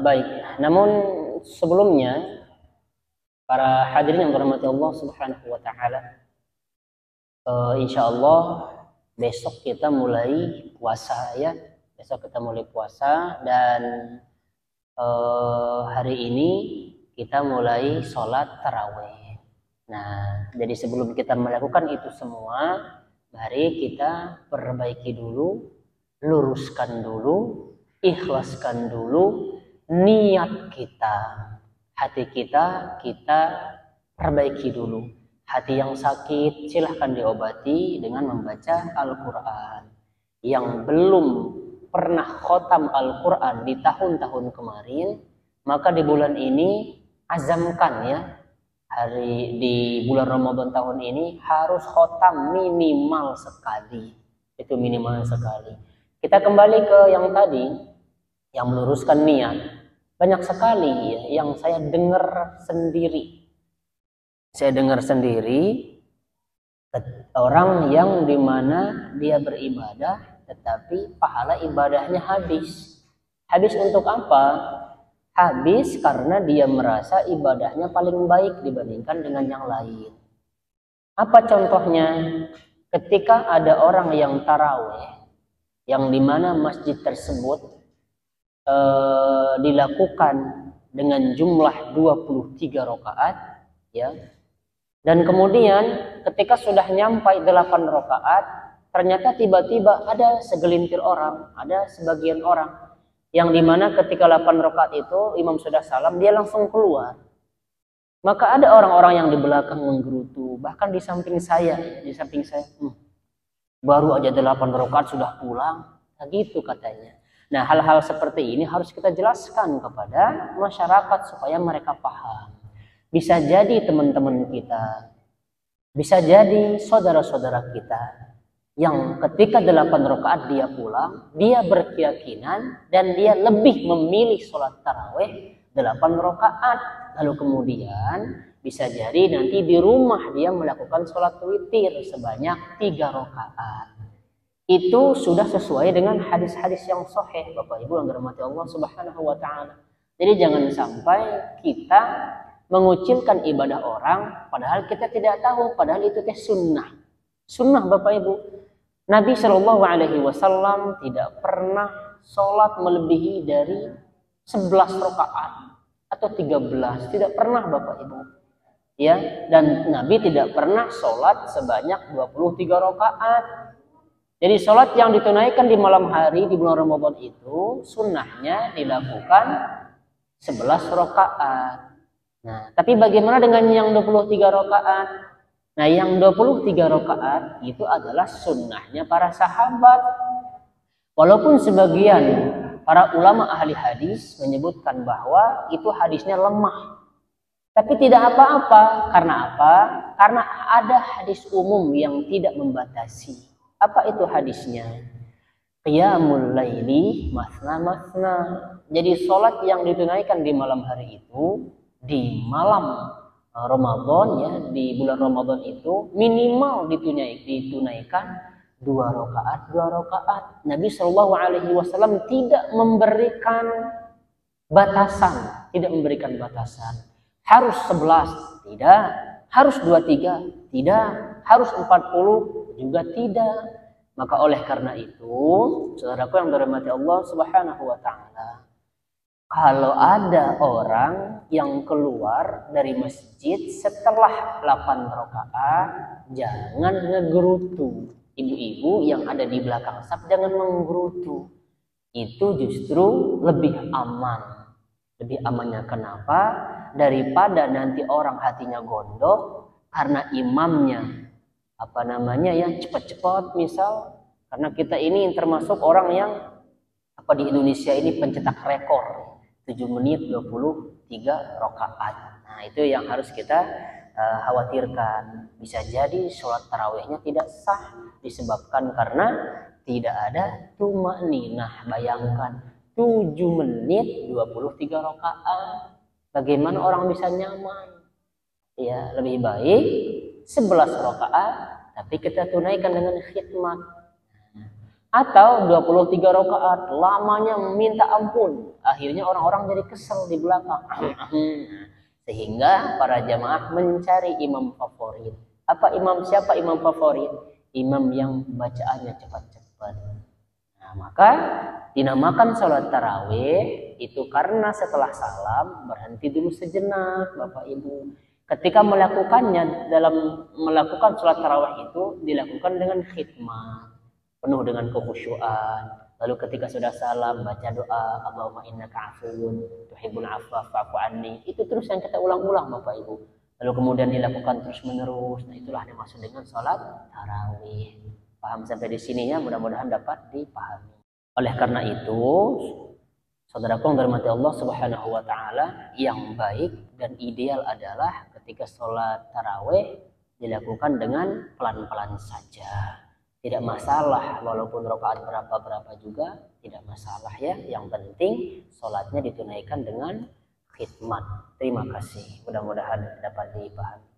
Baik, namun sebelumnya para hadirin yang dirahmati Allah Subhanahu wa taala, insya Allah besok kita mulai puasa ya. Besok kita mulai puasa dan hari ini kita mulai sholat taraweh. Nah, jadi sebelum kita melakukan itu semua, mari kita perbaiki dulu, luruskan dulu, ikhlaskan dulu niat kita. Hati kita perbaiki dulu. Hati yang sakit silahkan diobati dengan membaca Al-Quran. Yang belum pernah khotam Al-Quran di tahun-tahun kemarin, maka di bulan ini azamkan ya, di bulan Ramadan tahun ini harus khotam minimal sekali. Itu minimal sekali. Kita kembali ke yang tadi, yang meluruskan niat. Banyak sekali ya, yang saya dengar sendiri. Saya dengar sendiri orang yang dimana dia beribadah tetapi pahala ibadahnya habis. Habis untuk apa? Habis karena dia merasa ibadahnya paling baik dibandingkan dengan yang lain. Apa contohnya? Ketika ada orang yang taraweh, yang dimana masjid tersebut dilakukan dengan jumlah 23 rakaat ya. Dan kemudian ketika sudah nyampai 8 rakaat, ternyata tiba-tiba ada segelintir orang, ada sebagian orang yang dimana ketika 8 rakaat itu imam sudah salam, dia langsung keluar. Maka ada orang-orang yang di belakang menggerutu, bahkan di samping saya, baru aja 8 rakaat sudah pulang, nah gitu katanya. Nah, hal-hal seperti ini harus kita jelaskan kepada masyarakat supaya mereka paham. Bisa jadi teman-teman kita, bisa jadi saudara-saudara kita yang ketika 8 rakaat dia pulang, dia berkeyakinan dan dia lebih memilih sholat taraweh 8 rakaat. Lalu kemudian bisa jadi nanti di rumah dia melakukan sholat witir sebanyak 3 rakaat. Itu sudah sesuai dengan hadis-hadis yang sahih, Bapak Ibu yang dirahmati Allah Subhanahu wa taala. Jadi jangan sampai kita mengucilkan ibadah orang padahal kita tidak tahu, padahal itu sunnah. Sunnah Bapak Ibu. Nabi Shallallahu alaihi wasallam tidak pernah sholat melebihi dari 11 rakaat atau 13, tidak pernah Bapak Ibu. Ya, dan Nabi tidak pernah sholat sebanyak 23 rakaat. Jadi sholat yang ditunaikan di malam hari di bulan Ramadan itu sunnahnya dilakukan 11 rakaat. Nah, tapi bagaimana dengan yang 23 rakaat? Nah, yang 23 rakaat itu adalah sunnahnya para sahabat. Walaupun sebagian para ulama ahli hadis menyebutkan bahwa itu hadisnya lemah. Tapi tidak apa-apa. Karena apa? Karena ada hadis umum yang tidak membatasi. Apa itu hadisnya? Qiyamul laili masna-masna. Jadi sholat yang ditunaikan di malam hari itu, di malam Ramadan ya, di bulan Ramadan itu minimal ditunaikan 2 rakaat. Nabi Shallallahu alaihi wasallam tidak memberikan batasan, Harus 11, tidak. Harus 23, tidak. Harus 40, juga tidak. Maka oleh karena itu, saudaraku yang dirahmati Allah Subhanahu wa taala, kalau ada orang yang keluar dari masjid setelah 8 rakaat, jangan ngegerutu. Ibu-ibu yang ada di belakang saf jangan menggerutu. Itu justru lebih aman. Lebih amannya kenapa? Daripada nanti orang hatinya gondok karena imamnya cepat-cepat misal, karena kita ini termasuk orang yang di Indonesia ini pencetak rekor 7 menit 23 rakaat. Nah, itu yang harus kita khawatirkan. Bisa jadi sholat tarawihnya tidak sah disebabkan karena tidak ada tumaninah. Bayangkan 7 menit 23 rakaat. Bagaimana orang bisa nyaman? Ya, lebih baik 11 rakaat tapi kita tunaikan dengan khidmat. Atau 23 rakaat lamanya minta ampun. Akhirnya orang-orang jadi kesel di belakang. Sehingga para jamaah mencari imam favorit. Siapa imam favorit? Imam yang bacaannya cepat-cepat. Nah, maka dinamakan sholat tarawih itu karena setelah salam berhenti dulu sejenak, Bapak Ibu. Ketika melakukannya, dalam melakukan sholat tarawih itu dilakukan dengan khidmat, penuh dengan kekhusyuan. Lalu ketika sudah salam baca doa Allahumma innaka afuwun tuhibbul afwa fa'fu anni. Itu terus yang kita ulang-ulang Bapak Ibu. Lalu kemudian dilakukan terus menerus. Nah, itulah dimaksud dengan sholat tarawih. Paham sampai di sininya, mudah-mudahan dapat dipahami. Oleh karena itu, saudaraku yang dirahmati Allah Subhanahu wa taala, yang baik dan ideal adalah ketika sholat tarawih dilakukan dengan pelan-pelan saja. Tidak masalah walaupun rakaat berapa juga, tidak masalah ya. Yang penting sholatnya ditunaikan dengan khidmat. Terima kasih. Mudah-mudahan dapat dipahami.